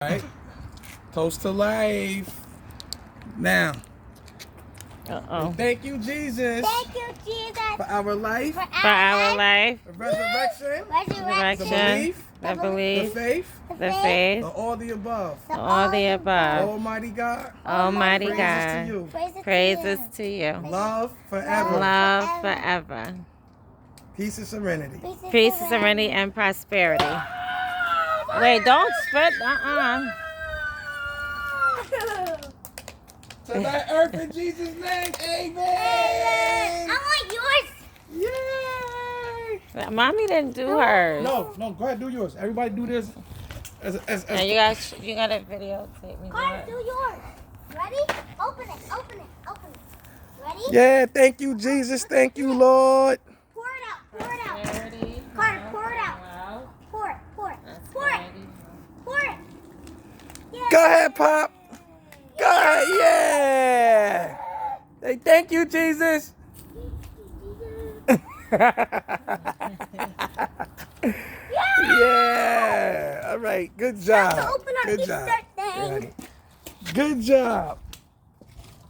Right? Toast to life. Now, thank you, Jesus, Thank you, Jesus, for our life, for For our life, the resurrection, the resurrection, belief, the the belief, faith, the faith, the all the above. all the above. Almighty God, Almighty praises to God, you. praises to you. Love forever. Love forever. Peace and serenity. Peace, serenity, and prosperity. Wait, don't spit. To thy earth in Jesus' name, amen. I want yours. Yay. Mommy didn't do hers. No, go ahead, do yours. Everybody do this. And you gotta videotape me. Carter, do yours. Ready? Open it. Ready? Yeah, thank you, Jesus. Thank you, Lord. Pour it out. Carter, pour it out. Pour it. Yeah. Go ahead, Pop. Go ahead, yeah. Hey, thank you, Jesus. Yeah. All right. Good job. Open our Good Easter job. thing. Good job.